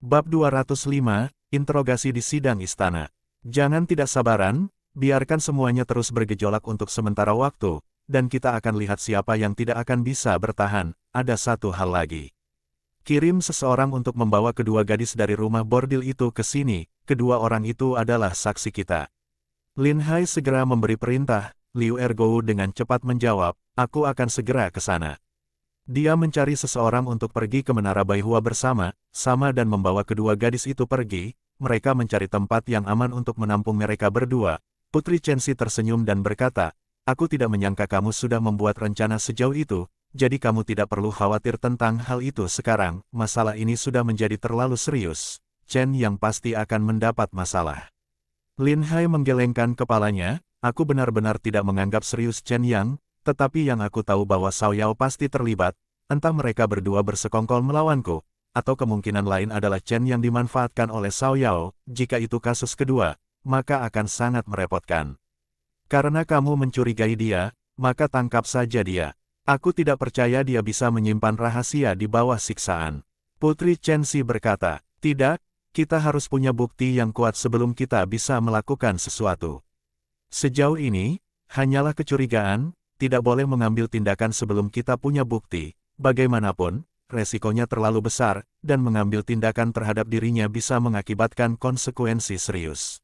Bab 205, Interogasi di Sidang Istana. Jangan tidak sabaran, biarkan semuanya terus bergejolak untuk sementara waktu, dan kita akan lihat siapa yang tidak akan bisa bertahan. Ada satu hal lagi. Kirim seseorang untuk membawa kedua gadis dari rumah bordil itu ke sini, kedua orang itu adalah saksi kita. Lin Hai segera memberi perintah, Liu Ergou dengan cepat menjawab, aku akan segera ke sana. Dia mencari seseorang untuk pergi ke Menara Baihua bersama, dan membawa kedua gadis itu pergi. Mereka mencari tempat yang aman untuk menampung mereka berdua. Putri Chenxi tersenyum dan berkata, aku tidak menyangka kamu sudah membuat rencana sejauh itu, jadi kamu tidak perlu khawatir tentang hal itu sekarang. Masalah ini sudah menjadi terlalu serius. Chen yang pasti akan mendapat masalah. Lin Hai menggelengkan kepalanya, aku benar-benar tidak menganggap serius Chen Yang. Tetapi yang aku tahu bahwa Cao Yao pasti terlibat, entah mereka berdua bersekongkol melawanku, atau kemungkinan lain adalah Chen yang dimanfaatkan oleh Cao Yao. Jika itu kasus kedua, maka akan sangat merepotkan. Karena kamu mencurigai dia, maka tangkap saja dia. Aku tidak percaya dia bisa menyimpan rahasia di bawah siksaan. Putri Chenxi berkata, tidak, kita harus punya bukti yang kuat sebelum kita bisa melakukan sesuatu. Sejauh ini, hanyalah kecurigaan. Tidak boleh mengambil tindakan sebelum kita punya bukti. Bagaimanapun, resikonya terlalu besar, dan mengambil tindakan terhadap dirinya bisa mengakibatkan konsekuensi serius.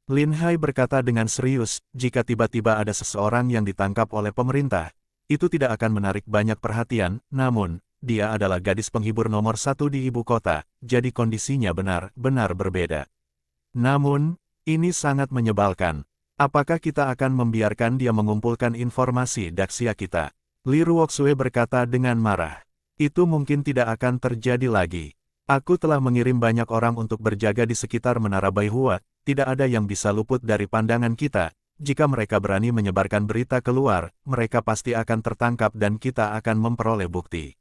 Lin Hai berkata dengan serius, jika tiba-tiba ada seseorang yang ditangkap oleh pemerintah, itu tidak akan menarik banyak perhatian, namun, dia adalah gadis penghibur nomor 1 di ibu kota, jadi kondisinya benar-benar berbeda. Namun, ini sangat menyebalkan. Apakah kita akan membiarkan dia mengumpulkan informasi daksia kita? Li Ruoxue berkata dengan marah. Itu mungkin tidak akan terjadi lagi. Aku telah mengirim banyak orang untuk berjaga di sekitar Menara Baihua, tidak ada yang bisa luput dari pandangan kita. Jika mereka berani menyebarkan berita keluar, mereka pasti akan tertangkap dan kita akan memperoleh bukti.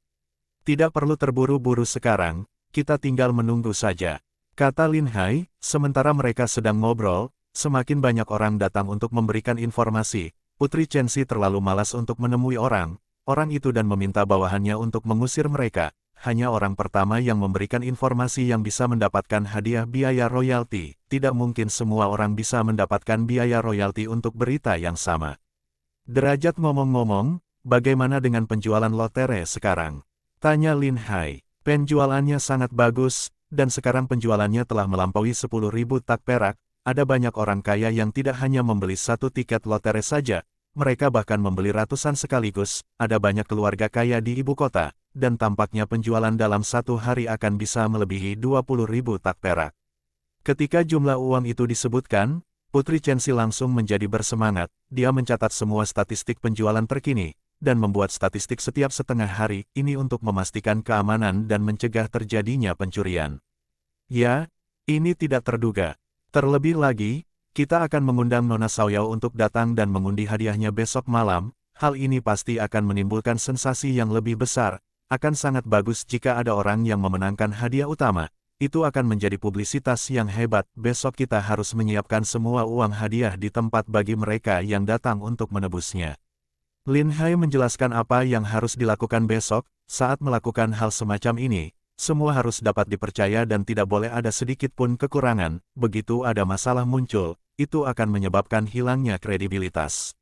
Tidak perlu terburu-buru sekarang, kita tinggal menunggu saja. Kata Lin Hai, sementara mereka sedang ngobrol, semakin banyak orang datang untuk memberikan informasi. Putri Chenxi terlalu malas untuk menemui orang itu dan meminta bawahannya untuk mengusir mereka. Hanya orang pertama yang memberikan informasi yang bisa mendapatkan hadiah biaya royalti. Tidak mungkin semua orang bisa mendapatkan biaya royalti untuk berita yang sama. Derajat ngomong-ngomong, bagaimana dengan penjualan lotre sekarang? Tanya Lin Hai. Penjualannya sangat bagus, dan sekarang penjualannya telah melampaui 10.000 tak perak. Ada banyak orang kaya yang tidak hanya membeli satu tiket lotre saja, mereka bahkan membeli ratusan sekaligus. Ada banyak keluarga kaya di ibu kota, dan tampaknya penjualan dalam satu hari akan bisa melebihi 20.000 tak perak. Ketika jumlah uang itu disebutkan, Putri Chenxi langsung menjadi bersemangat. Dia mencatat semua statistik penjualan terkini, dan membuat statistik setiap setengah hari ini untuk memastikan keamanan dan mencegah terjadinya pencurian. Ya, ini tidak terduga. Terlebih lagi, kita akan mengundang Nona Cao Yao untuk datang dan mengundi hadiahnya besok malam. Hal ini pasti akan menimbulkan sensasi yang lebih besar. Akan sangat bagus jika ada orang yang memenangkan hadiah utama. Itu akan menjadi publisitas yang hebat. Besok kita harus menyiapkan semua uang hadiah di tempat bagi mereka yang datang untuk menebusnya. Lin Hai menjelaskan apa yang harus dilakukan besok. Saat melakukan hal semacam ini, semua harus dapat dipercaya dan tidak boleh ada sedikit pun kekurangan. Begitu ada masalah muncul, itu akan menyebabkan hilangnya kredibilitas.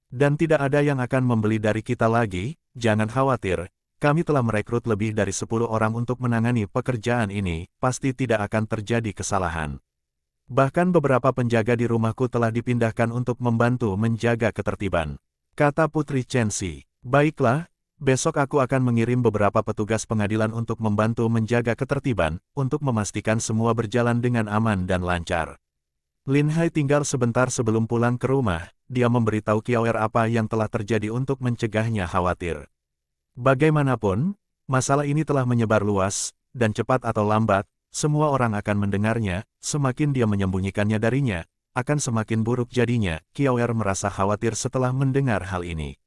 Dan tidak ada yang akan membeli dari kita lagi. Jangan khawatir, kami telah merekrut lebih dari 10 orang untuk menangani pekerjaan ini. Pasti tidak akan terjadi kesalahan. Bahkan beberapa penjaga di rumahku telah dipindahkan untuk membantu menjaga ketertiban. Kata Putri Chenxi. Baiklah. Besok aku akan mengirim beberapa petugas pengadilan untuk membantu menjaga ketertiban, untuk memastikan semua berjalan dengan aman dan lancar. Lin Hai tinggal sebentar sebelum pulang ke rumah, dia memberitahu Qiaoer apa yang telah terjadi untuk mencegahnya khawatir. Bagaimanapun, masalah ini telah menyebar luas, dan cepat atau lambat, semua orang akan mendengarnya. Semakin dia menyembunyikannya darinya, akan semakin buruk jadinya. Qiaoer merasa khawatir setelah mendengar hal ini.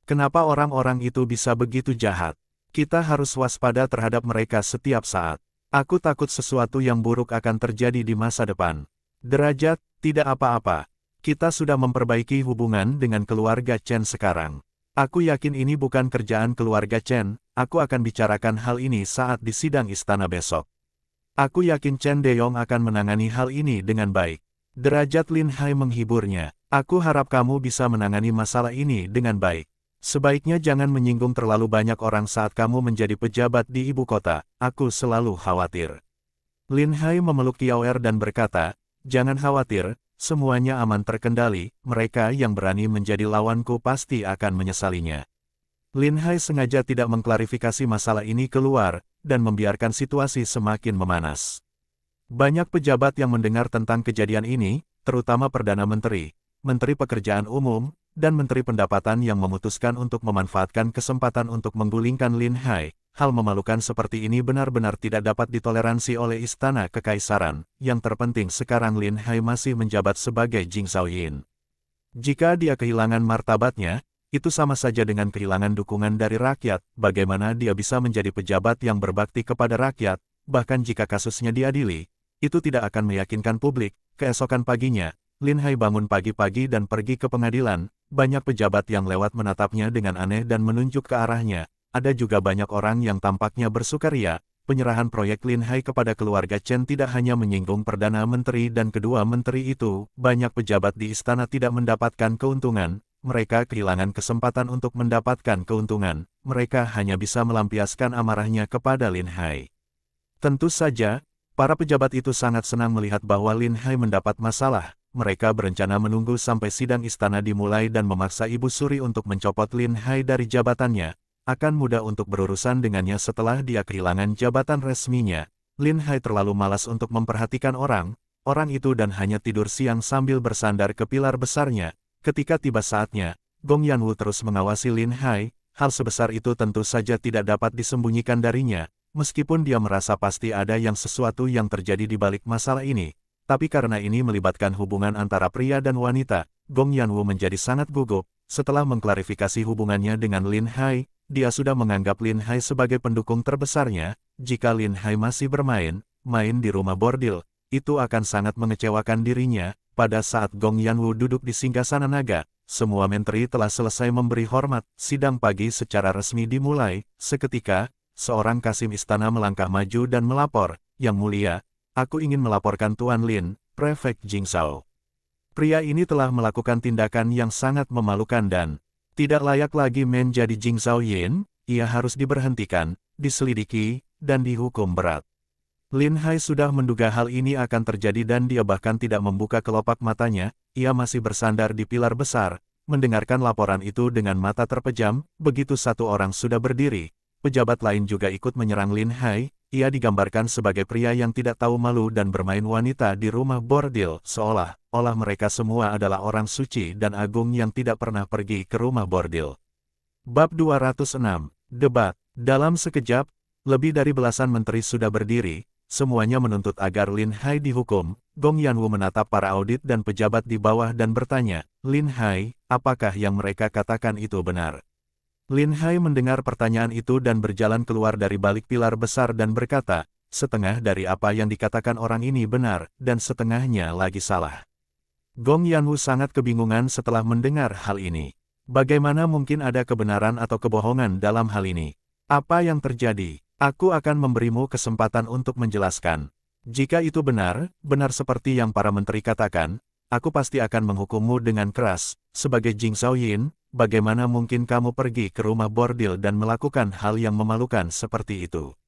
Kenapa orang-orang itu bisa begitu jahat? Kita harus waspada terhadap mereka setiap saat. Aku takut sesuatu yang buruk akan terjadi di masa depan. Derajat, tidak apa-apa. Kita sudah memperbaiki hubungan dengan keluarga Chen sekarang. Aku yakin ini bukan kerjaan keluarga Chen. Aku akan bicarakan hal ini saat di sidang istana besok. Aku yakin Chen Deyong akan menangani hal ini dengan baik. Derajat Lin Hai menghiburnya. Aku harap kamu bisa menangani masalah ini dengan baik. Sebaiknya jangan menyinggung terlalu banyak orang saat kamu menjadi pejabat di ibu kota. Aku selalu khawatir. Lin Hai memeluk Kiaoer dan berkata, jangan khawatir, semuanya aman terkendali, mereka yang berani menjadi lawanku pasti akan menyesalinya. Lin Hai sengaja tidak mengklarifikasi masalah ini keluar, dan membiarkan situasi semakin memanas. Banyak pejabat yang mendengar tentang kejadian ini, terutama Perdana Menteri, Menteri Pekerjaan Umum, dan Menteri Pendapatan yang memutuskan untuk memanfaatkan kesempatan untuk menggulingkan Lin Hai. Hal memalukan seperti ini benar-benar tidak dapat ditoleransi oleh Istana Kekaisaran. Yang terpenting sekarang Lin Hai masih menjabat sebagai Jing Shaoyin. Jika dia kehilangan martabatnya, itu sama saja dengan kehilangan dukungan dari rakyat. Bagaimana dia bisa menjadi pejabat yang berbakti kepada rakyat, bahkan jika kasusnya diadili, itu tidak akan meyakinkan publik. Keesokan paginya, Lin Hai bangun pagi-pagi dan pergi ke pengadilan. Banyak pejabat yang lewat menatapnya dengan aneh dan menunjuk ke arahnya. Ada juga banyak orang yang tampaknya bersukaria. Penyerahan proyek Lin Hai kepada keluarga Chen tidak hanya menyinggung Perdana Menteri dan kedua menteri itu, banyak pejabat di istana tidak mendapatkan keuntungan. Mereka kehilangan kesempatan untuk mendapatkan keuntungan. Mereka hanya bisa melampiaskan amarahnya kepada Lin Hai. Tentu saja, para pejabat itu sangat senang melihat bahwa Lin Hai mendapat masalah. Mereka berencana menunggu sampai sidang istana dimulai dan memaksa Ibu Suri untuk mencopot Lin Hai dari jabatannya. Akan mudah untuk berurusan dengannya setelah dia kehilangan jabatan resminya. Lin Hai terlalu malas untuk memperhatikan orang itu dan hanya tidur siang sambil bersandar ke pilar besarnya. Ketika tiba saatnya, Gong Yanwu terus mengawasi Lin Hai. Hal sebesar itu tentu saja tidak dapat disembunyikan darinya, meskipun dia merasa pasti ada sesuatu yang terjadi di balik masalah ini. Tapi karena ini melibatkan hubungan antara pria dan wanita, Gong Yanwu menjadi sangat gugup. Setelah mengklarifikasi hubungannya dengan Lin Hai, dia sudah menganggap Lin Hai sebagai pendukung terbesarnya. Jika Lin Hai masih main di rumah bordil, itu akan sangat mengecewakan dirinya. Pada saat Gong Yanwu duduk di singgasana naga, semua menteri telah selesai memberi hormat. Sidang pagi secara resmi dimulai. Seketika, seorang kasim istana melangkah maju dan melapor, Yang Mulia, aku ingin melaporkan Tuan Lin, Prefek Jingzhou. Pria ini telah melakukan tindakan yang sangat memalukan dan tidak layak lagi menjadi Jing Shaoyin. Ia harus diberhentikan, diselidiki, dan dihukum berat. Lin Hai sudah menduga hal ini akan terjadi dan dia bahkan tidak membuka kelopak matanya. Ia masih bersandar di pilar besar, mendengarkan laporan itu dengan mata terpejam. Begitu satu orang sudah berdiri, pejabat lain juga ikut menyerang Lin Hai. Ia digambarkan sebagai pria yang tidak tahu malu dan bermain wanita di rumah bordil, seolah-olah mereka semua adalah orang suci dan agung yang tidak pernah pergi ke rumah bordil. Bab 206, Debat. Dalam sekejap, lebih dari belasan menteri sudah berdiri. Semuanya menuntut agar Lin Hai dihukum. Gong Yanwu menatap para audit dan pejabat di bawah dan bertanya, Lin Hai, apakah yang mereka katakan itu benar? Lin Hai mendengar pertanyaan itu dan berjalan keluar dari balik pilar besar dan berkata, setengah dari apa yang dikatakan orang ini benar, dan setengahnya lagi salah. Gong Yanwu sangat kebingungan setelah mendengar hal ini. Bagaimana mungkin ada kebenaran atau kebohongan dalam hal ini? Apa yang terjadi? Aku akan memberimu kesempatan untuk menjelaskan. Jika itu benar seperti yang para menteri katakan, aku pasti akan menghukummu dengan keras. Sebagai Jing Shaoyin, bagaimana mungkin kamu pergi ke rumah bordil dan melakukan hal yang memalukan seperti itu?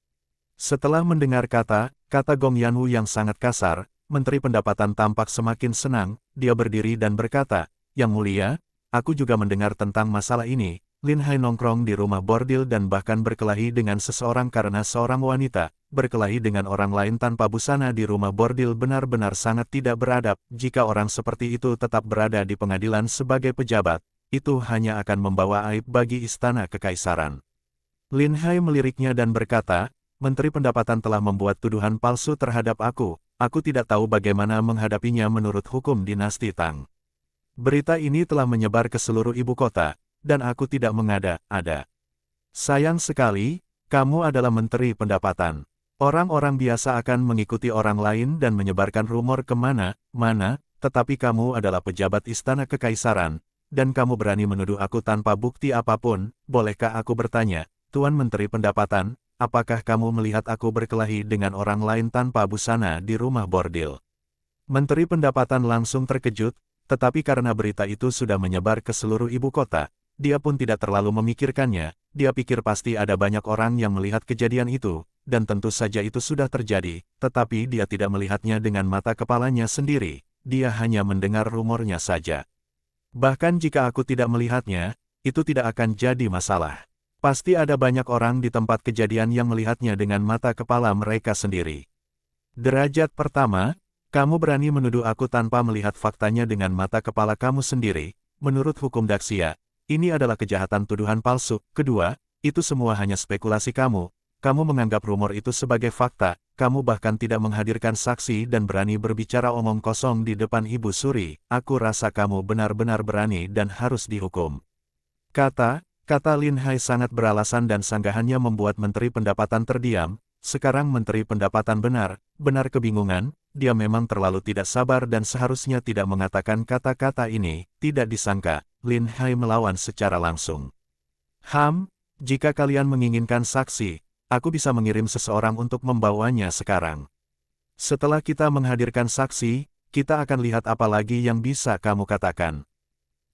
Setelah mendengar kata Gong Yanwu yang sangat kasar, Menteri Pendapatan tampak semakin senang. Dia berdiri dan berkata, Yang Mulia, aku juga mendengar tentang masalah ini. Lin Hai nongkrong di rumah bordil dan bahkan berkelahi dengan seseorang karena seorang wanita. Berkelahi dengan orang lain tanpa busana di rumah bordil benar-benar sangat tidak beradab. Jika orang seperti itu tetap berada di pengadilan sebagai pejabat, itu hanya akan membawa aib bagi istana kekaisaran. Lin Hai meliriknya dan berkata, Menteri Pendapatan telah membuat tuduhan palsu terhadap aku. Aku tidak tahu bagaimana menghadapinya menurut hukum dinasti Tang. Berita ini telah menyebar ke seluruh ibu kota, dan aku tidak mengada-ada. Sayang sekali, kamu adalah Menteri Pendapatan. Orang-orang biasa akan mengikuti orang lain dan menyebarkan rumor kemana-mana, tetapi kamu adalah pejabat istana kekaisaran, dan kamu berani menuduh aku tanpa bukti apapun. Bolehkah aku bertanya, Tuan Menteri Pendapatan, apakah kamu melihat aku berkelahi dengan orang lain tanpa busana di rumah bordil? Menteri Pendapatan langsung terkejut, tetapi karena berita itu sudah menyebar ke seluruh ibu kota, dia pun tidak terlalu memikirkannya. Dia pikir pasti ada banyak orang yang melihat kejadian itu, dan tentu saja itu sudah terjadi, tetapi dia tidak melihatnya dengan mata kepalanya sendiri, dia hanya mendengar rumornya saja. Bahkan jika aku tidak melihatnya, itu tidak akan jadi masalah. Pasti ada banyak orang di tempat kejadian yang melihatnya dengan mata kepala mereka sendiri. Derajat pertama, kamu berani menuduh aku tanpa melihat faktanya dengan mata kepala kamu sendiri. Menurut hukum Daxia, ini adalah kejahatan tuduhan palsu. Kedua, itu semua hanya spekulasi kamu. Kamu menganggap rumor itu sebagai fakta, kamu bahkan tidak menghadirkan saksi dan berani berbicara omong kosong di depan Ibu Suri. Aku rasa kamu benar-benar berani dan harus dihukum. Kata Lin Hai sangat beralasan dan sanggahannya membuat Menteri Pendapatan terdiam. Sekarang Menteri Pendapatan benar-benar kebingungan, dia memang terlalu tidak sabar dan seharusnya tidak mengatakan kata-kata ini. Tidak disangka, Lin Hai melawan secara langsung. Jika kalian menginginkan saksi, aku bisa mengirim seseorang untuk membawanya sekarang. Setelah kita menghadirkan saksi, kita akan lihat apa lagi yang bisa kamu katakan.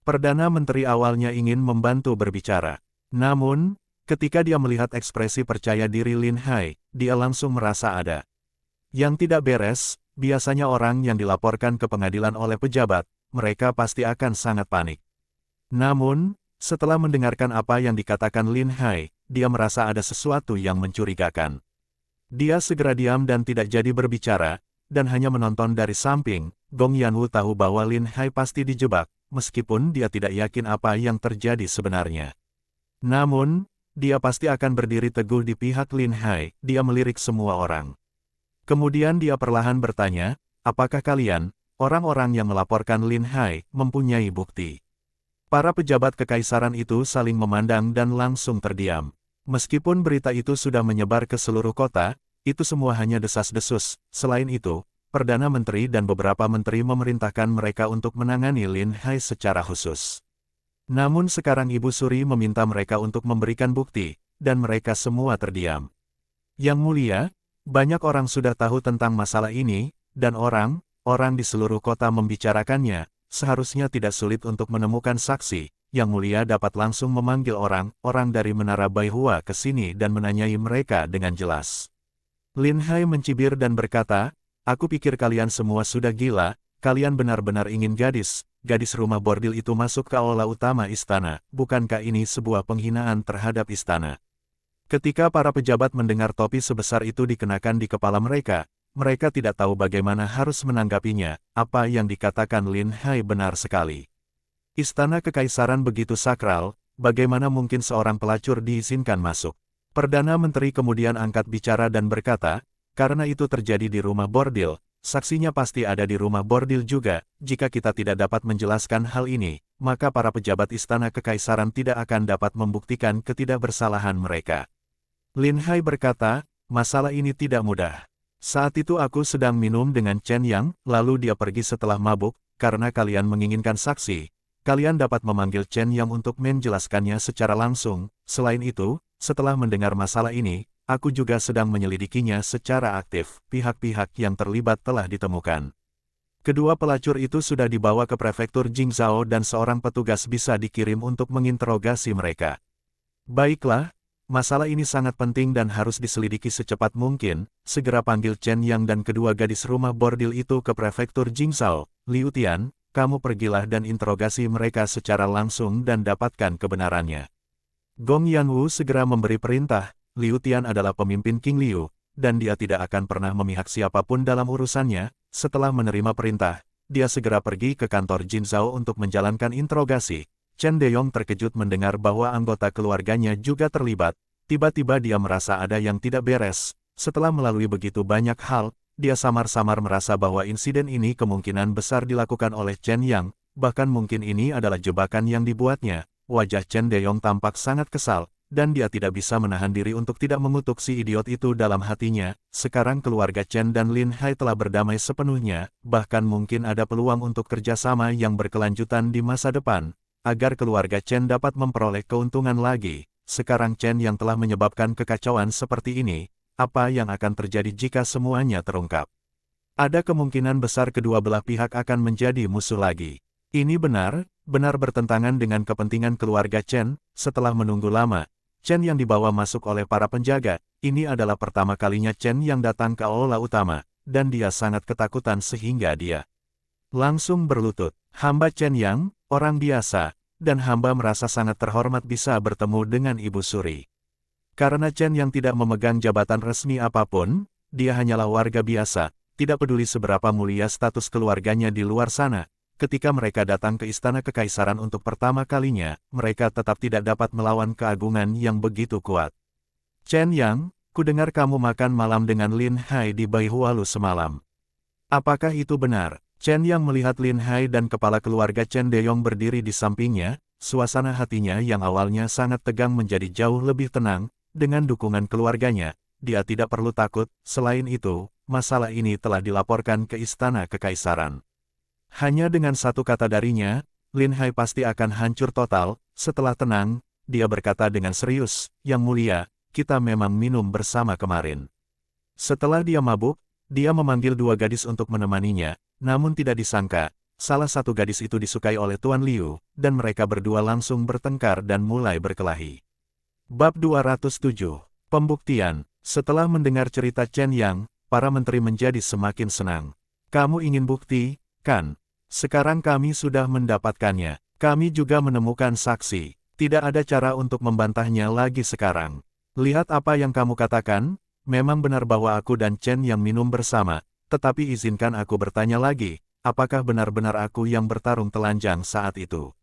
Perdana Menteri awalnya ingin membantu berbicara. Namun, ketika dia melihat ekspresi percaya diri Lin Hai, dia langsung merasa ada yang tidak beres. Biasanya orang yang dilaporkan ke pengadilan oleh pejabat, mereka pasti akan sangat panik. Namun, setelah mendengarkan apa yang dikatakan Lin Hai, dia merasa ada sesuatu yang mencurigakan. Dia segera diam dan tidak jadi berbicara, dan hanya menonton dari samping. Gong Yanwu tahu bahwa Lin Hai pasti dijebak, meskipun dia tidak yakin apa yang terjadi sebenarnya. Namun, dia pasti akan berdiri teguh di pihak Lin Hai. Dia melirik semua orang. Kemudian dia perlahan bertanya, apakah kalian, orang-orang yang melaporkan Lin Hai, mempunyai bukti? Para pejabat kekaisaran itu saling memandang dan langsung terdiam. Meskipun berita itu sudah menyebar ke seluruh kota, itu semua hanya desas-desus. Selain itu, Perdana Menteri dan beberapa menteri memerintahkan mereka untuk menangani Lin Hai secara khusus. Namun sekarang Ibu Suri meminta mereka untuk memberikan bukti, dan mereka semua terdiam. Yang mulia, banyak orang sudah tahu tentang masalah ini, dan orang di seluruh kota membicarakannya. Seharusnya tidak sulit untuk menemukan saksi. Yang mulia dapat langsung memanggil orang dari Menara Baihua ke sini dan menanyai mereka dengan jelas. Lin Hai mencibir dan berkata, aku pikir kalian semua sudah gila, kalian benar-benar ingin gadis rumah bordil itu masuk ke aula utama istana. Bukankah ini sebuah penghinaan terhadap istana? Ketika para pejabat mendengar topi sebesar itu dikenakan di kepala mereka, mereka tidak tahu bagaimana harus menanggapinya. Apa yang dikatakan Lin Hai benar sekali. Istana Kekaisaran begitu sakral, bagaimana mungkin seorang pelacur diizinkan masuk? Perdana Menteri kemudian angkat bicara dan berkata, karena itu terjadi di rumah bordil, saksinya pasti ada di rumah bordil juga. Jika kita tidak dapat menjelaskan hal ini, maka para pejabat Istana Kekaisaran tidak akan dapat membuktikan ketidakbersalahan mereka. Lin Hai berkata, masalah ini tidak mudah. Saat itu aku sedang minum dengan Chen Yang, lalu dia pergi setelah mabuk. Karena kalian menginginkan saksi, kalian dapat memanggil Chen Yang untuk menjelaskannya secara langsung. Selain itu, setelah mendengar masalah ini, aku juga sedang menyelidikinya secara aktif. Pihak-pihak yang terlibat telah ditemukan. Kedua pelacur itu sudah dibawa ke prefektur Jingzhou dan seorang petugas bisa dikirim untuk menginterogasi mereka. Baiklah, masalah ini sangat penting dan harus diselidiki secepat mungkin. Segera panggil Chen Yang dan kedua gadis rumah bordil itu ke prefektur Jingzhou. Liu Tian, kamu pergilah dan interogasi mereka secara langsung dan dapatkan kebenarannya. Gong Yanwu segera memberi perintah. Liu Tian adalah pemimpin King Liu, dan dia tidak akan pernah memihak siapapun dalam urusannya. Setelah menerima perintah, dia segera pergi ke kantor Jingzhou untuk menjalankan interogasi. Chen Deyong terkejut mendengar bahwa anggota keluarganya juga terlibat. Tiba-tiba dia merasa ada yang tidak beres. Setelah melalui begitu banyak hal, dia samar-samar merasa bahwa insiden ini kemungkinan besar dilakukan oleh Chen Yang, bahkan mungkin ini adalah jebakan yang dibuatnya. Wajah Chen Deyong tampak sangat kesal, dan dia tidak bisa menahan diri untuk tidak mengutuk si idiot itu dalam hatinya. Sekarang keluarga Chen dan Lin Hai telah berdamai sepenuhnya, bahkan mungkin ada peluang untuk kerjasama yang berkelanjutan di masa depan, agar keluarga Chen dapat memperoleh keuntungan lagi. sekarang Chen yang telah menyebabkan kekacauan seperti ini, apa yang akan terjadi jika semuanya terungkap? Ada kemungkinan besar kedua belah pihak akan menjadi musuh lagi. Ini benar bertentangan dengan kepentingan keluarga Chen. Setelah menunggu lama, Chen yang dibawa masuk oleh para penjaga. Ini adalah pertama kalinya Chen yang datang ke aula utama, dan dia sangat ketakutan sehingga dia langsung berlutut. Hamba Chen Yang, orang biasa, dan hamba merasa sangat terhormat bisa bertemu dengan Ibu Suri. Karena Chen yang tidak memegang jabatan resmi apapun, dia hanyalah warga biasa, tidak peduli seberapa mulia status keluarganya di luar sana. Ketika mereka datang ke istana kekaisaran untuk pertama kalinya, mereka tetap tidak dapat melawan keagungan yang begitu kuat. Chen Yang, kudengar kamu makan malam dengan Lin Hai di Baihualu semalam. Apakah itu benar? Chen Yang melihat Lin Hai dan kepala keluarga Chen Deyong berdiri di sampingnya, suasana hatinya yang awalnya sangat tegang menjadi jauh lebih tenang. Dengan dukungan keluarganya, dia tidak perlu takut. Selain itu, masalah ini telah dilaporkan ke istana kekaisaran. Hanya dengan satu kata darinya, Lin Hai pasti akan hancur total. Setelah tenang, dia berkata dengan serius, "Yang mulia, kita memang minum bersama kemarin." Setelah dia mabuk, dia memanggil dua gadis untuk menemaninya, namun tidak disangka, salah satu gadis itu disukai oleh Tuan Liu, dan mereka berdua langsung bertengkar dan mulai berkelahi. Bab 207. Pembuktian. Setelah mendengar cerita Chen Yang, para menteri menjadi semakin senang. Kamu ingin bukti, kan? Sekarang kami sudah mendapatkannya. Kami juga menemukan saksi. Tidak ada cara untuk membantahnya lagi sekarang. Lihat apa yang kamu katakan, memang benar bahwa aku dan Chen yang minum bersama, tetapi izinkan aku bertanya lagi, apakah benar-benar aku yang bertarung telanjang saat itu?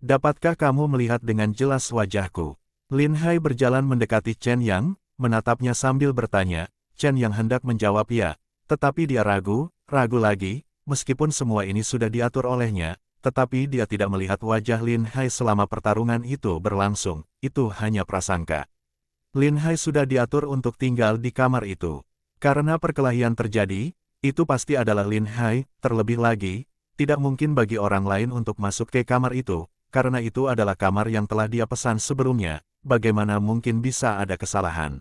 Dapatkah kamu melihat dengan jelas wajahku? Lin Hai berjalan mendekati Chen Yang, menatapnya sambil bertanya. Chen Yang hendak menjawab ya, tetapi dia ragu lagi. Meskipun semua ini sudah diatur olehnya, tetapi dia tidak melihat wajah Lin Hai selama pertarungan itu berlangsung. Itu hanya prasangka. Lin Hai sudah diatur untuk tinggal di kamar itu. Karena perkelahian terjadi, itu pasti adalah Lin Hai. Terlebih lagi, tidak mungkin bagi orang lain untuk masuk ke kamar itu, karena itu adalah kamar yang telah dia pesan sebelumnya. Bagaimana mungkin bisa ada kesalahan?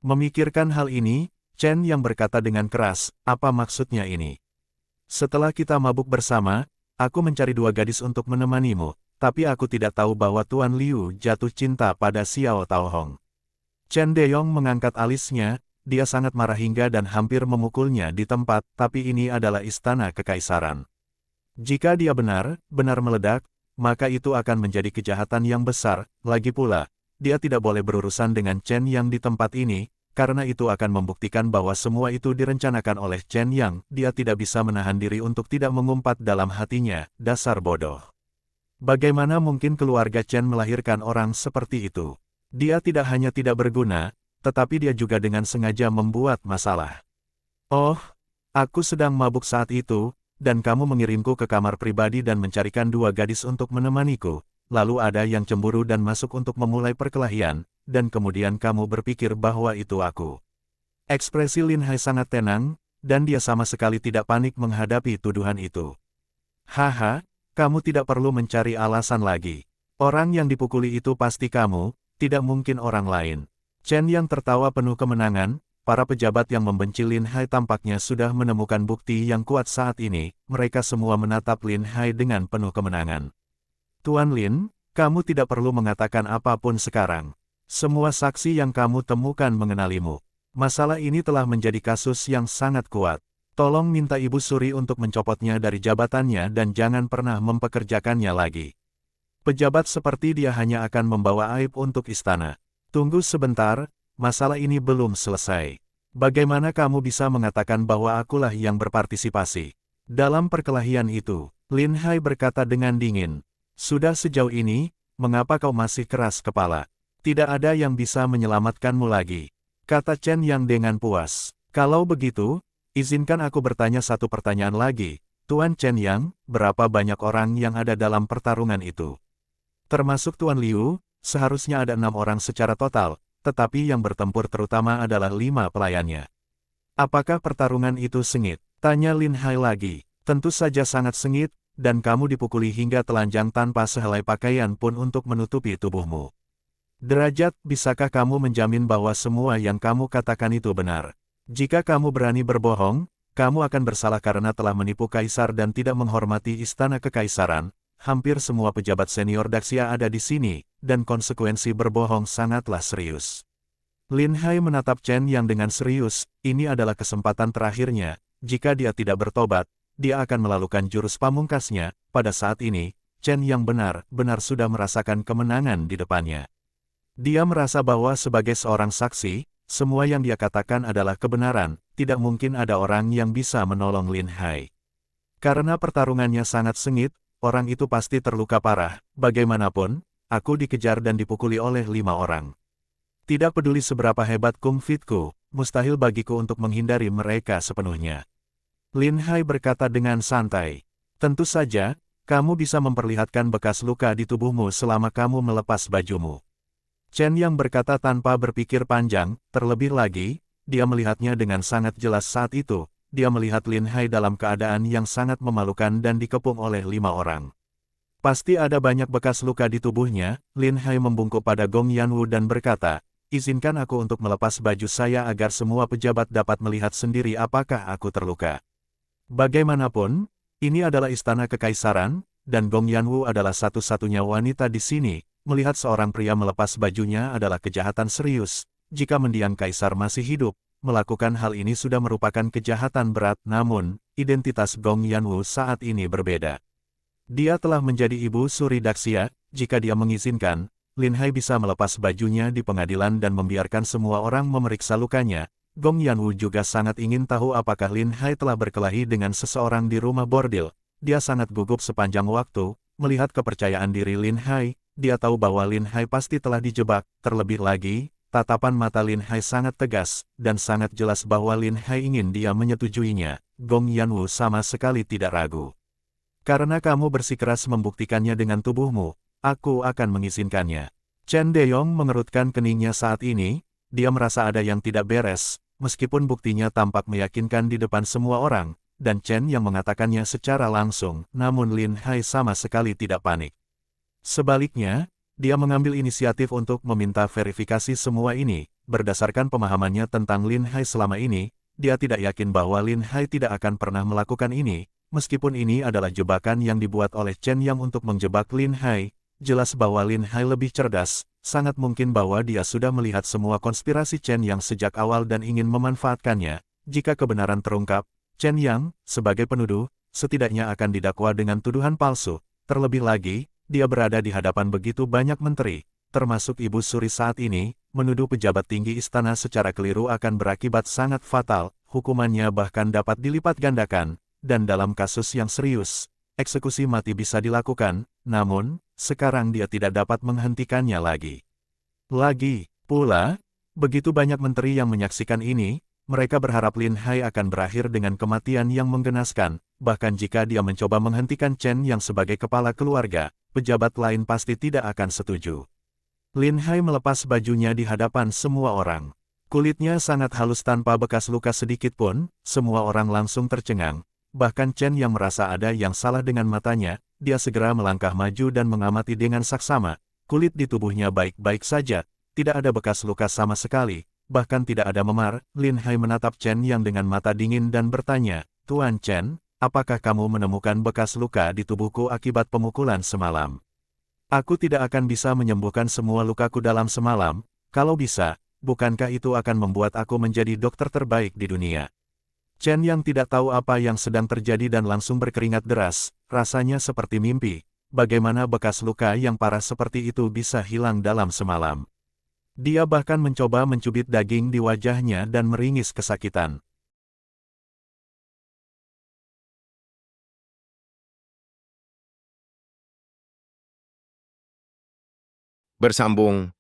Memikirkan hal ini, Chen yang berkata dengan keras, apa maksudnya ini? Setelah kita mabuk bersama, aku mencari dua gadis untuk menemanimu, tapi aku tidak tahu bahwa Tuan Liu jatuh cinta pada Xiao Taohong. Chen Deyong mengangkat alisnya, dia sangat marah hingga dan hampir memukulnya di tempat, tapi ini adalah istana kekaisaran. Jika dia benar meledak, maka itu akan menjadi kejahatan yang besar. Lagi pula, dia tidak boleh berurusan dengan Chen yang di tempat ini, karena itu akan membuktikan bahwa semua itu direncanakan oleh Chen Yang. Dia tidak bisa menahan diri untuk tidak mengumpat dalam hatinya, dasar bodoh. Bagaimana mungkin keluarga Chen melahirkan orang seperti itu? Dia tidak hanya tidak berguna, tetapi dia juga dengan sengaja membuat masalah. Oh, aku sedang mabuk saat itu, dan kamu mengirimku ke kamar pribadi dan mencarikan dua gadis untuk menemaniku. Lalu ada yang cemburu dan masuk untuk memulai perkelahian, dan kemudian kamu berpikir bahwa itu aku. Ekspresi Lin Hai sangat tenang, dan dia sama sekali tidak panik menghadapi tuduhan itu. Haha, kamu tidak perlu mencari alasan lagi. Orang yang dipukuli itu pasti kamu, tidak mungkin orang lain. Chen yang tertawa penuh kemenangan, para pejabat yang membenci Lin Hai tampaknya sudah menemukan bukti yang kuat saat ini, mereka semua menatap Lin Hai dengan penuh kemenangan. Tuan Lin, kamu tidak perlu mengatakan apapun sekarang. Semua saksi yang kamu temukan mengenalimu. Masalah ini telah menjadi kasus yang sangat kuat. Tolong minta Ibu Suri untuk mencopotnya dari jabatannya dan jangan pernah mempekerjakannya lagi. Pejabat seperti dia hanya akan membawa aib untuk istana. Tunggu sebentar, masalah ini belum selesai. Bagaimana kamu bisa mengatakan bahwa akulah yang berpartisipasi dalam perkelahian itu? Lin Hai berkata dengan dingin. Sudah sejauh ini, mengapa kau masih keras kepala? Tidak ada yang bisa menyelamatkanmu lagi, kata Chen Yang dengan puas. Kalau begitu, izinkan aku bertanya satu pertanyaan lagi. Tuan Chen Yang, berapa banyak orang yang ada dalam pertarungan itu? Termasuk Tuan Liu, seharusnya ada 6 orang secara total, tetapi yang bertempur terutama adalah 5 pelayannya. Apakah pertarungan itu sengit? Tanya Lin Hai lagi. Tentu saja sangat sengit, dan kamu dipukuli hingga telanjang tanpa sehelai pakaian pun untuk menutupi tubuhmu. Derajat, bisakah kamu menjamin bahwa semua yang kamu katakan itu benar? Jika kamu berani berbohong, kamu akan bersalah karena telah menipu kaisar dan tidak menghormati istana kekaisaran. Hampir semua pejabat senior Daxia ada di sini, dan konsekuensi berbohong sangatlah serius. Lin Hai menatap Chen Yang dengan serius, ini adalah kesempatan terakhirnya. Jika dia tidak bertobat, dia akan melakukan jurus pamungkasnya. Pada saat ini, Chen Yang benar-benar sudah merasakan kemenangan di depannya. Dia merasa bahwa sebagai seorang saksi, semua yang dia katakan adalah kebenaran, tidak mungkin ada orang yang bisa menolong Lin Hai. Karena pertarungannya sangat sengit, orang itu pasti terluka parah. Bagaimanapun, aku dikejar dan dipukuli oleh 5 orang. Tidak peduli seberapa hebat kung fitku, mustahil bagiku untuk menghindari mereka sepenuhnya. Lin Hai berkata dengan santai. Tentu saja, kamu bisa memperlihatkan bekas luka di tubuhmu selama kamu melepas bajumu. Chen Yang berkata tanpa berpikir panjang, terlebih lagi, dia melihatnya dengan sangat jelas saat itu, dia melihat Lin Hai dalam keadaan yang sangat memalukan dan dikepung oleh 5 orang. Pasti ada banyak bekas luka di tubuhnya. Lin Hai membungkuk pada Gong Yanwu dan berkata, izinkan aku untuk melepas baju saya agar semua pejabat dapat melihat sendiri apakah aku terluka. Bagaimanapun, ini adalah istana kekaisaran, dan Gong Yanwu adalah satu-satunya wanita di sini. Melihat seorang pria melepas bajunya adalah kejahatan serius. Jika mendiang kaisar masih hidup, melakukan hal ini sudah merupakan kejahatan berat. Namun, identitas Gong Yanwu saat ini berbeda. Dia telah menjadi ibu suri Daxia. Jika dia mengizinkan, Lin Hai bisa melepas bajunya di pengadilan dan membiarkan semua orang memeriksa lukanya. Gong Yanwu juga sangat ingin tahu apakah Lin Hai telah berkelahi dengan seseorang di rumah bordil. Dia sangat gugup sepanjang waktu, melihat kepercayaan diri Lin Hai. Dia tahu bahwa Lin Hai pasti telah dijebak. Terlebih lagi, tatapan mata Lin Hai sangat tegas, dan sangat jelas bahwa Lin Hai ingin dia menyetujuinya. Gong Yanwu sama sekali tidak ragu. Karena kamu bersikeras membuktikannya dengan tubuhmu, aku akan mengizinkannya. Chen Deyong mengerutkan keningnya saat ini, dia merasa ada yang tidak beres, meskipun buktinya tampak meyakinkan di depan semua orang, dan Chen yang mengatakannya secara langsung, namun Lin Hai sama sekali tidak panik. Sebaliknya, dia mengambil inisiatif untuk meminta verifikasi semua ini. Berdasarkan pemahamannya tentang Lin Hai selama ini, dia tidak yakin bahwa Lin Hai tidak akan pernah melakukan ini, meskipun ini adalah jebakan yang dibuat oleh Chen Yang untuk menjebak Lin Hai. Jelas bahwa Lin Hai lebih cerdas, sangat mungkin bahwa dia sudah melihat semua konspirasi Chen Yang sejak awal dan ingin memanfaatkannya. Jika kebenaran terungkap, Chen Yang, sebagai penuduh, setidaknya akan didakwa dengan tuduhan palsu. Terlebih lagi, dia berada di hadapan begitu banyak menteri, termasuk Ibu Suri saat ini. Menuduh pejabat tinggi istana secara keliru akan berakibat sangat fatal, hukumannya bahkan dapat dilipat gandakan, dan dalam kasus yang serius, eksekusi mati bisa dilakukan, namun, sekarang dia tidak dapat menghentikannya lagi. Lagi pula, begitu banyak menteri yang menyaksikan ini, mereka berharap Lin Hai akan berakhir dengan kematian yang menggenaskan, bahkan jika dia mencoba menghentikan Chen Yang sebagai kepala keluarga, pejabat lain pasti tidak akan setuju. Lin Hai melepas bajunya di hadapan semua orang. Kulitnya sangat halus tanpa bekas luka sedikit pun, semua orang langsung tercengang. Bahkan Chen Yang merasa ada yang salah dengan matanya, dia segera melangkah maju dan mengamati dengan saksama. Kulit di tubuhnya baik-baik saja, tidak ada bekas luka sama sekali, bahkan tidak ada memar. Lin Hai menatap Chen Yang dengan mata dingin dan bertanya, Tuan Chen, apakah kamu menemukan bekas luka di tubuhku akibat pemukulan semalam? Aku tidak akan bisa menyembuhkan semua lukaku dalam semalam. Kalau bisa, bukankah itu akan membuat aku menjadi dokter terbaik di dunia? Chen Yang tidak tahu apa yang sedang terjadi dan langsung berkeringat deras, rasanya seperti mimpi. Bagaimana bekas luka yang parah seperti itu bisa hilang dalam semalam? Dia bahkan mencoba mencubit daging di wajahnya dan meringis kesakitan. Bersambung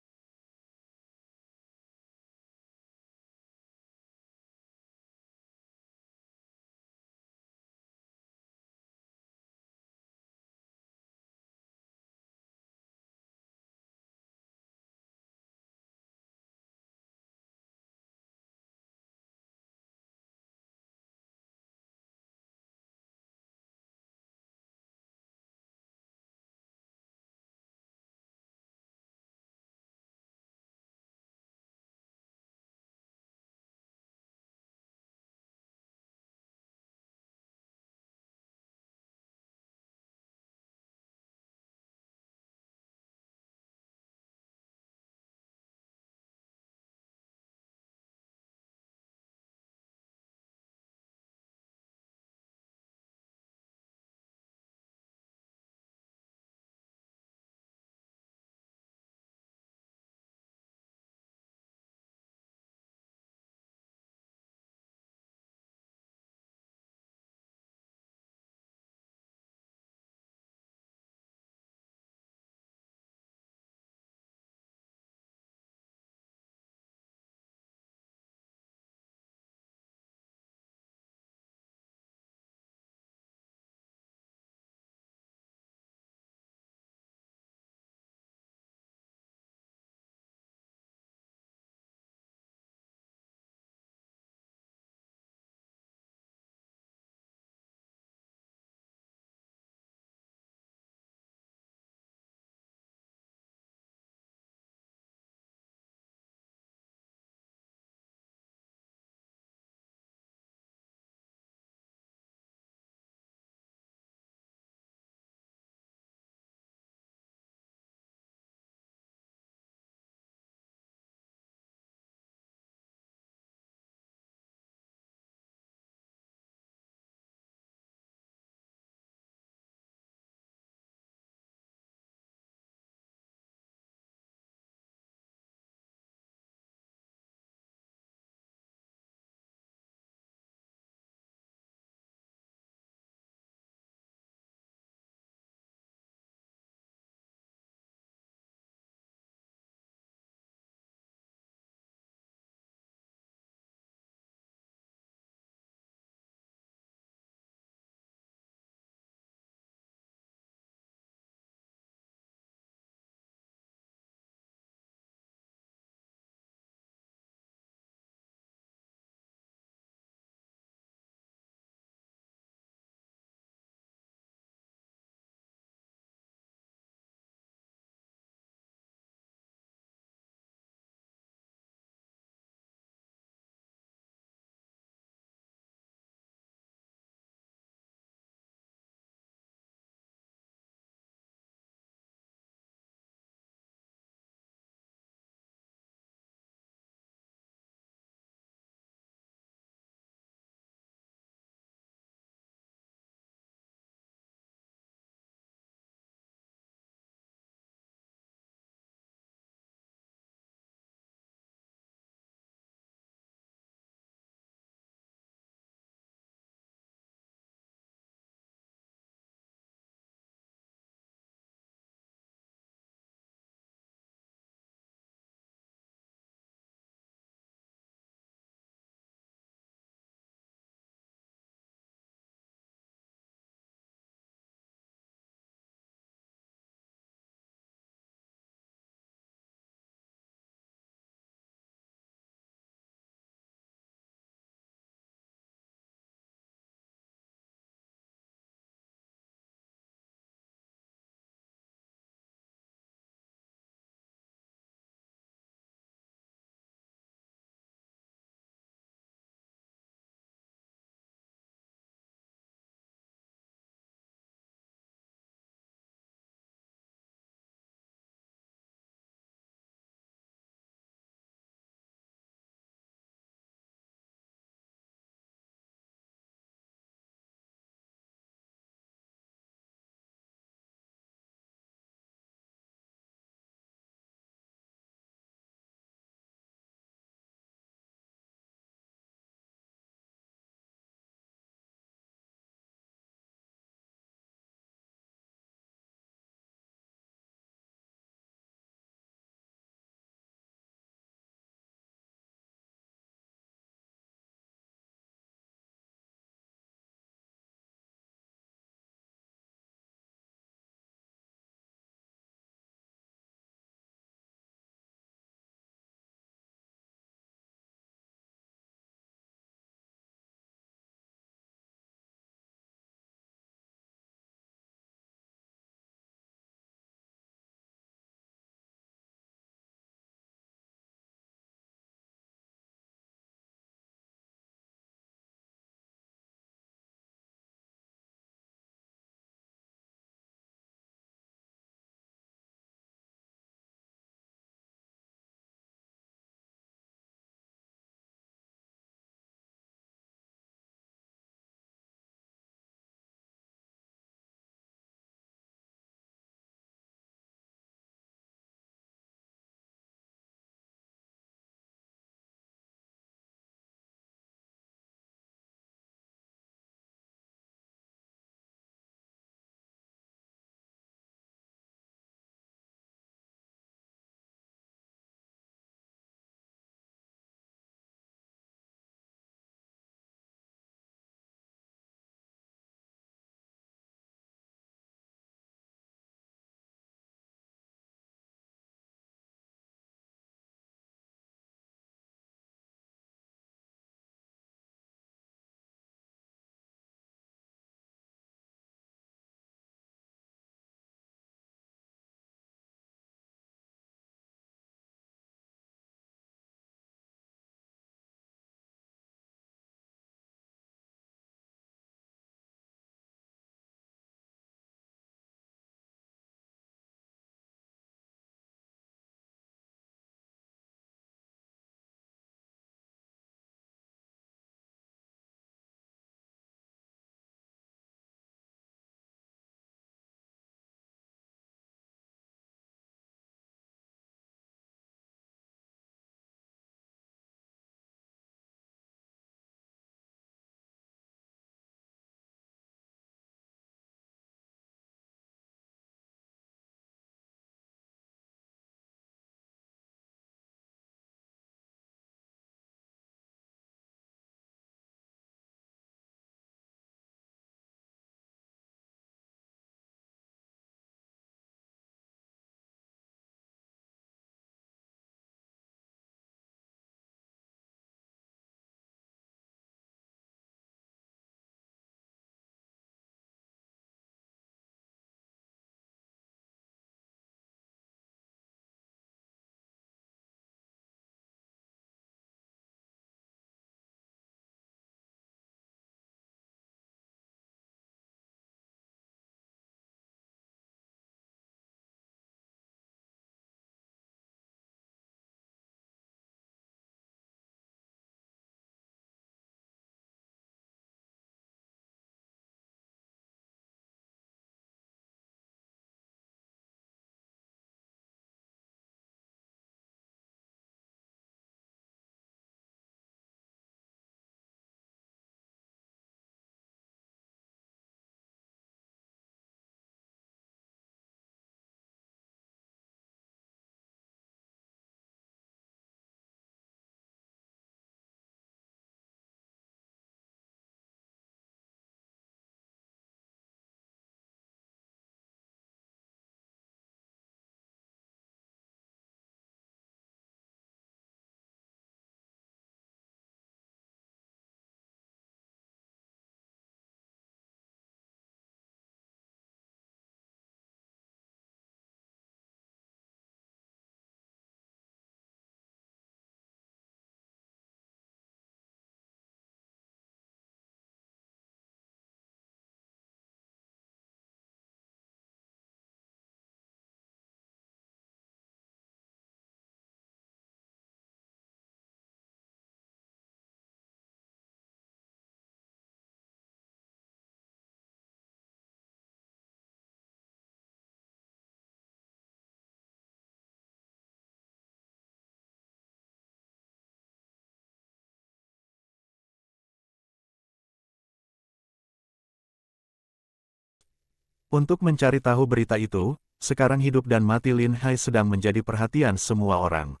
Untuk mencari tahu berita itu, sekarang hidup dan mati Lin Hai sedang menjadi perhatian semua orang.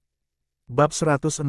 Bab 168,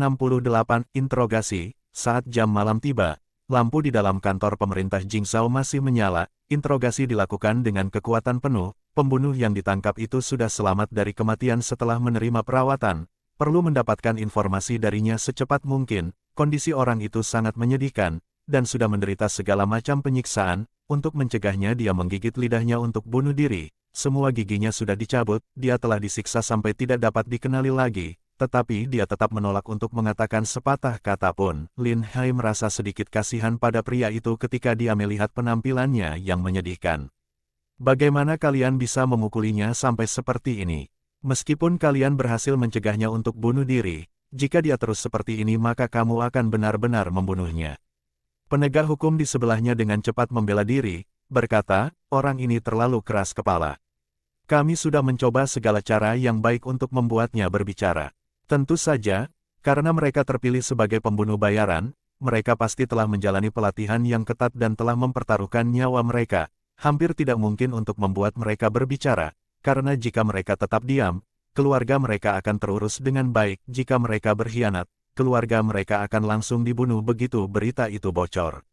Interogasi. Saat jam malam tiba, lampu di dalam kantor pemerintah Jingzhou masih menyala, interogasi dilakukan dengan kekuatan penuh, pembunuh yang ditangkap itu sudah selamat dari kematian setelah menerima perawatan, perlu mendapatkan informasi darinya secepat mungkin, kondisi orang itu sangat menyedihkan, dan sudah menderita segala macam penyiksaan, untuk mencegahnya dia menggigit lidahnya untuk bunuh diri, semua giginya sudah dicabut, dia telah disiksa sampai tidak dapat dikenali lagi, tetapi dia tetap menolak untuk mengatakan sepatah kata pun. Lin Hai merasa sedikit kasihan pada pria itu ketika dia melihat penampilannya yang menyedihkan. Bagaimana kalian bisa memukulinya sampai seperti ini? Meskipun kalian berhasil mencegahnya untuk bunuh diri, jika dia terus seperti ini maka kamu akan benar-benar membunuhnya. Penegak hukum di sebelahnya dengan cepat membela diri, berkata, orang ini terlalu keras kepala. Kami sudah mencoba segala cara yang baik untuk membuatnya berbicara. Tentu saja, karena mereka terpilih sebagai pembunuh bayaran, mereka pasti telah menjalani pelatihan yang ketat dan telah mempertaruhkan nyawa mereka. Hampir tidak mungkin untuk membuat mereka berbicara, karena jika mereka tetap diam, keluarga mereka akan terurus dengan baik. Jika mereka berkhianat, keluarga mereka akan langsung dibunuh begitu berita itu bocor.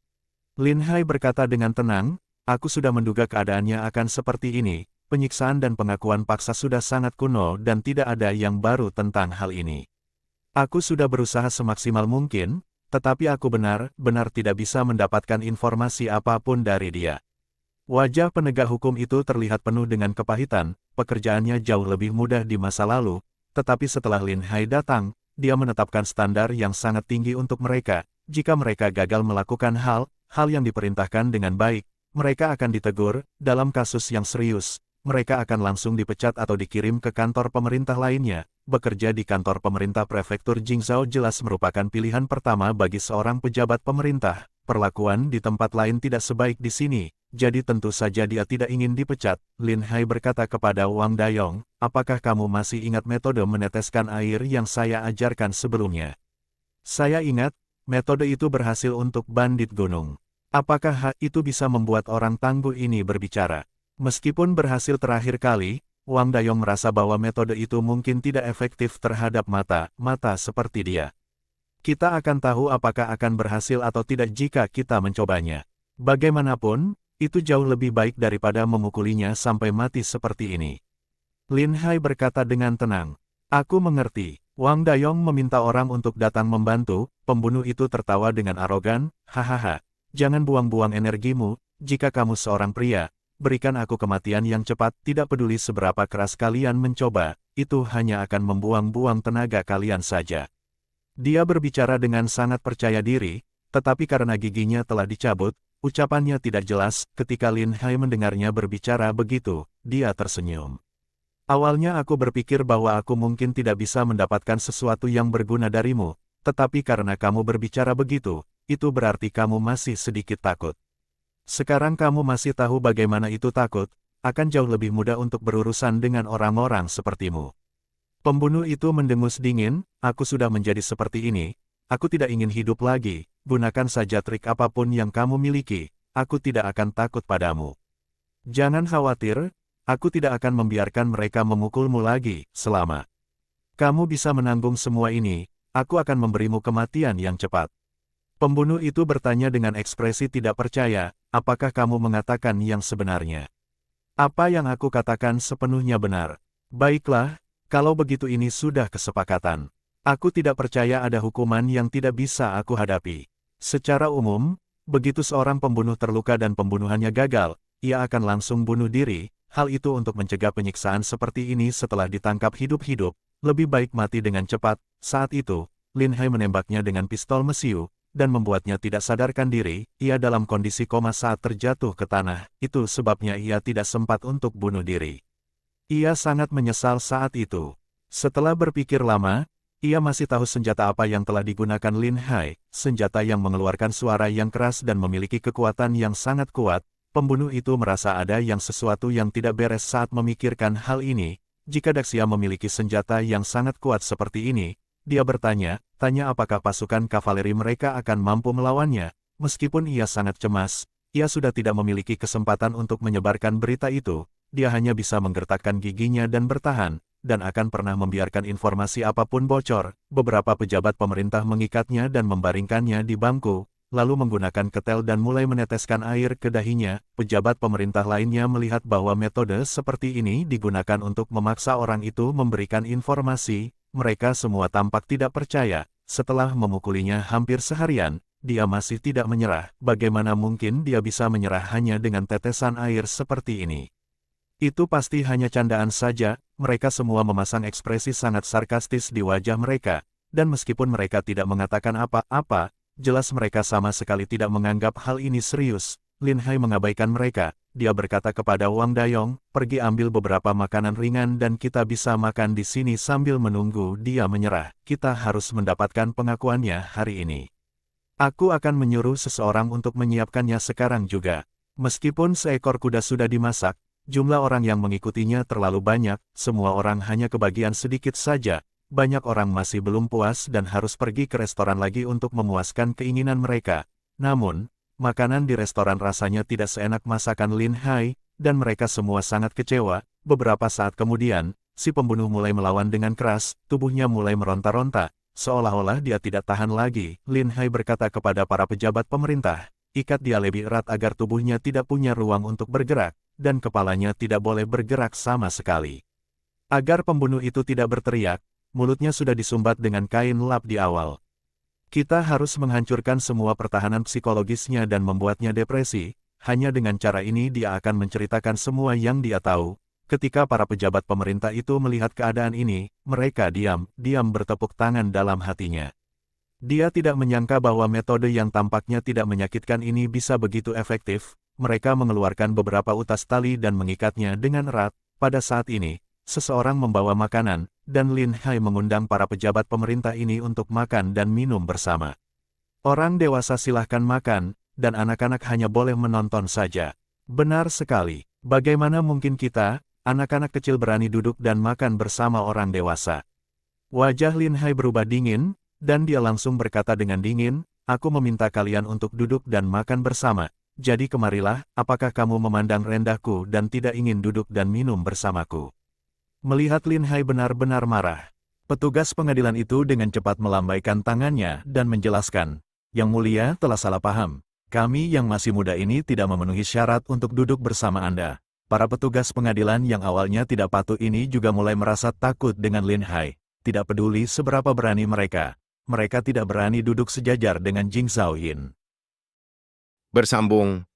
Lin Hai berkata dengan tenang, aku sudah menduga keadaannya akan seperti ini, penyiksaan dan pengakuan paksa sudah sangat kuno dan tidak ada yang baru tentang hal ini. Aku sudah berusaha semaksimal mungkin, tetapi aku benar-benar tidak bisa mendapatkan informasi apapun dari dia. Wajah penegak hukum itu terlihat penuh dengan kepahitan, pekerjaannya jauh lebih mudah di masa lalu, tetapi setelah Lin Hai datang, dia menetapkan standar yang sangat tinggi untuk mereka. Jika mereka gagal melakukan hal yang diperintahkan dengan baik, mereka akan ditegur. Dalam kasus yang serius, mereka akan langsung dipecat atau dikirim ke kantor pemerintah lainnya. Bekerja di kantor pemerintah prefektur Jingzhou jelas merupakan pilihan pertama bagi seorang pejabat pemerintah. Perlakuan di tempat lain tidak sebaik di sini, jadi tentu saja dia tidak ingin dipecat. Lin Hai berkata kepada Wang Dayong, apakah kamu masih ingat metode meneteskan air yang saya ajarkan sebelumnya? Saya ingat, metode itu berhasil untuk bandit gunung. Apakah hal itu bisa membuat orang tangguh ini berbicara? Meskipun berhasil terakhir kali, Wang Dayong merasa bahwa metode itu mungkin tidak efektif terhadap mata seperti dia. Kita akan tahu apakah akan berhasil atau tidak jika kita mencobanya. Bagaimanapun, itu jauh lebih baik daripada memukulinya sampai mati seperti ini. Lin Hai berkata dengan tenang. Aku mengerti. Wang Dayong meminta orang untuk datang membantu. Pembunuh itu tertawa dengan arogan. Hahaha. Jangan buang-buang energimu. Jika kamu seorang pria, berikan aku kematian yang cepat. Tidak peduli seberapa keras kalian mencoba, itu hanya akan membuang-buang tenaga kalian saja. Dia berbicara dengan sangat percaya diri, tetapi karena giginya telah dicabut, ucapannya tidak jelas. Ketika Lin Hai mendengarnya berbicara begitu, dia tersenyum. Awalnya aku berpikir bahwa aku mungkin tidak bisa mendapatkan sesuatu yang berguna darimu, tetapi karena kamu berbicara begitu, itu berarti kamu masih sedikit takut. Sekarang kamu masih tahu bagaimana itu takut, akan jauh lebih mudah untuk berurusan dengan orang-orang sepertimu. Pembunuh itu mendengus dingin, aku sudah menjadi seperti ini, aku tidak ingin hidup lagi, gunakan saja trik apapun yang kamu miliki, aku tidak akan takut padamu. Jangan khawatir, aku tidak akan membiarkan mereka memukulmu lagi, selama kamu bisa menanggung semua ini, aku akan memberimu kematian yang cepat. Pembunuh itu bertanya dengan ekspresi tidak percaya, apakah kamu mengatakan yang sebenarnya? Apa yang aku katakan sepenuhnya benar. Baiklah, kalau begitu ini sudah kesepakatan. Aku tidak percaya ada hukuman yang tidak bisa aku hadapi. Secara umum, begitu seorang pembunuh terluka dan pembunuhannya gagal, ia akan langsung bunuh diri. Hal itu untuk mencegah penyiksaan seperti ini setelah ditangkap hidup-hidup, lebih baik mati dengan cepat. Saat itu, Lin Hai menembaknya dengan pistol mesiu, dan membuatnya tidak sadarkan diri. Ia dalam kondisi koma saat terjatuh ke tanah, itu sebabnya ia tidak sempat untuk bunuh diri. Ia sangat menyesal saat itu. Setelah berpikir lama, ia masih tahu senjata apa yang telah digunakan Lin Hai, senjata yang mengeluarkan suara yang keras dan memiliki kekuatan yang sangat kuat. Pembunuh itu merasa ada yang sesuatu yang tidak beres saat memikirkan hal ini. Jika Daxia memiliki senjata yang sangat kuat seperti ini, dia bertanya apakah pasukan kavaleri mereka akan mampu melawannya. Meskipun ia sangat cemas, ia sudah tidak memiliki kesempatan untuk menyebarkan berita itu, dia hanya bisa menggertakkan giginya dan bertahan, dan akan pernah membiarkan informasi apapun bocor. Beberapa pejabat pemerintah mengikatnya dan membaringkannya di bangku, lalu menggunakan ketel dan mulai meneteskan air ke dahinya. Pejabat pemerintah lainnya melihat bahwa metode seperti ini digunakan untuk memaksa orang itu memberikan informasi. Mereka semua tampak tidak percaya. Setelah memukulinya hampir seharian, dia masih tidak menyerah. Bagaimana mungkin dia bisa menyerah hanya dengan tetesan air seperti ini? Itu pasti hanya candaan saja. Mereka semua memasang ekspresi sangat sarkastis di wajah mereka, dan meskipun mereka tidak mengatakan apa-apa, jelas mereka sama sekali tidak menganggap hal ini serius. Lin Hai mengabaikan mereka. Dia berkata kepada Wang Dayong, pergi ambil beberapa makanan ringan dan kita bisa makan di sini sambil menunggu dia menyerah. Kita harus mendapatkan pengakuannya hari ini. Aku akan menyuruh seseorang untuk menyiapkannya sekarang juga. Meskipun seekor kuda sudah dimasak, jumlah orang yang mengikutinya terlalu banyak, semua orang hanya kebagian sedikit saja. Banyak orang masih belum puas dan harus pergi ke restoran lagi untuk memuaskan keinginan mereka. Namun, makanan di restoran rasanya tidak seenak masakan Lin Hai, dan mereka semua sangat kecewa. Beberapa saat kemudian, si pembunuh mulai melawan dengan keras, tubuhnya mulai meronta-ronta, seolah-olah dia tidak tahan lagi. Lin Hai berkata kepada para pejabat pemerintah, ikat dia lebih erat agar tubuhnya tidak punya ruang untuk bergerak, dan kepalanya tidak boleh bergerak sama sekali. Agar pembunuh itu tidak berteriak, mulutnya sudah disumbat dengan kain lap di awal. Kita harus menghancurkan semua pertahanan psikologisnya dan membuatnya depresi. Hanya dengan cara ini dia akan menceritakan semua yang dia tahu. Ketika para pejabat pemerintah itu melihat keadaan ini, mereka diam bertepuk tangan dalam hatinya. Dia tidak menyangka bahwa metode yang tampaknya tidak menyakitkan ini bisa begitu efektif. Mereka mengeluarkan beberapa utas tali dan mengikatnya dengan erat. Pada saat ini, seseorang membawa makanan, dan Lin Hai mengundang para pejabat pemerintah ini untuk makan dan minum bersama. Orang dewasa silahkan makan, dan anak-anak hanya boleh menonton saja. Benar sekali. Bagaimana mungkin kita, anak-anak kecil berani duduk dan makan bersama orang dewasa? Wajah Lin Hai berubah dingin, dan dia langsung berkata dengan dingin, aku meminta kalian untuk duduk dan makan bersama. Jadi kemarilah, apakah kamu memandang rendahku dan tidak ingin duduk dan minum bersamaku? Melihat Lin Hai benar-benar marah, petugas pengadilan itu dengan cepat melambaikan tangannya dan menjelaskan, Yang Mulia telah salah paham. Kami yang masih muda ini tidak memenuhi syarat untuk duduk bersama Anda. Para petugas pengadilan yang awalnya tidak patuh ini juga mulai merasa takut dengan Lin Hai. Tidak peduli seberapa berani mereka. Mereka tidak berani duduk sejajar dengan Jing Zhaoyin. Bersambung